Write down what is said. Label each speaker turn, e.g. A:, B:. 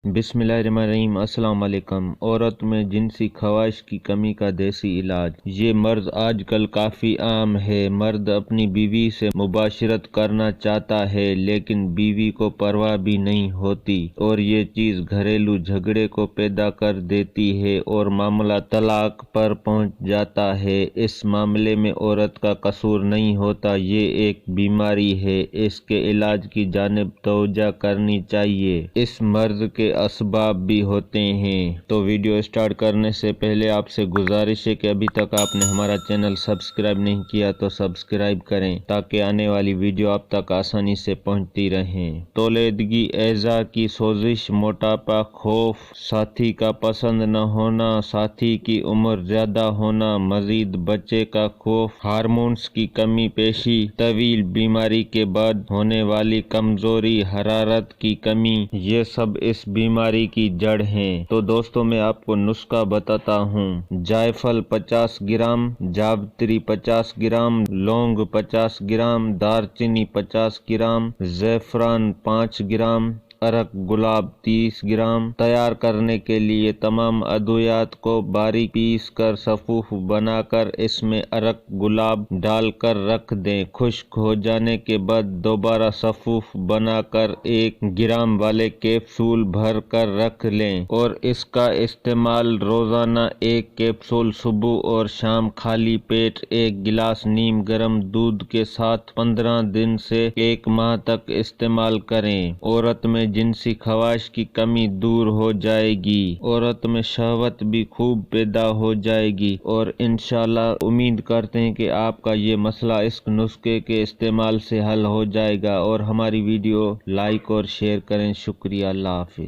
A: बिस्मिल्लाहिर्रहमानिर्रहीम। अस्सलाम वालेकुम। औरत में जिनसी ख्वाहिश की कमी का देसी इलाज। ये मर्ज आजकल काफ़ी आम है। मर्द अपनी बीवी से मुबाशरत करना चाहता है लेकिन बीवी को परवाह भी नहीं होती और ये चीज़ घरेलू झगड़े को पैदा कर देती है और मामला तलाक पर पहुंच जाता है। इस मामले में औरत का कसूर नहीं होता, ये एक बीमारी है। इसके इलाज की जानिब तवज्जो करनी चाहिए। इस मर्ज के असबाब भी होते हैं। तो वीडियो स्टार्ट करने से पहले आपसे गुजारिश है कि अभी तक आपने हमारा चैनल सब्सक्राइब नहीं किया तो सब्सक्राइब करें ताकि आने वाली वीडियो आप तक आसानी से पहुंचती रहें। तौलेदगी, एज़ा की सोजिश, मोटापा, खौफ, साथी का पसंद न होना, साथी की उम्र ज्यादा होना, मजीद बच्चे का खौफ, हार्मोन्स की कमी, पेशी, तवील बीमारी के बाद होने वाली कमजोरी, हरारत की कमी, ये सब इस बीमारी की जड़ हैं। तो दोस्तों मैं आपको नुस्खा बताता हूँ। जायफल 50 ग्राम, जावित्री 50 ग्राम, लौंग 50 ग्राम, दारचीनी 50 ग्राम, ज़ैफ़रान 5 ग्राम, अरक गुलाब 30 ग्राम। तैयार करने के लिए तमाम अद्वियात को बारीक पीस कर सफूफ बनाकर इसमें अरक गुलाब डालकर रख दें। खुश्क हो जाने के बाद दोबारा सफूफ बनाकर 1 ग्राम वाले कैप्सूल भर कर रख लें और इसका इस्तेमाल रोजाना 1 कैप्सूल सुबह और शाम खाली पेट 1 गिलास नीम गर्म दूध के साथ 15 दिन से 1 माह तक इस्तेमाल करें। औरत में जिनसी ख्वाहिश की कमी दूर हो जाएगी, औरत में शहवत भी खूब पैदा हो जाएगी और इंशाल्लाह उम्मीद करते हैं कि आपका ये मसला इस नुस्खे के इस्तेमाल से हल हो जाएगा। और हमारी वीडियो लाइक और शेयर करें। शुक्रिया। अल्लाह हाफिज।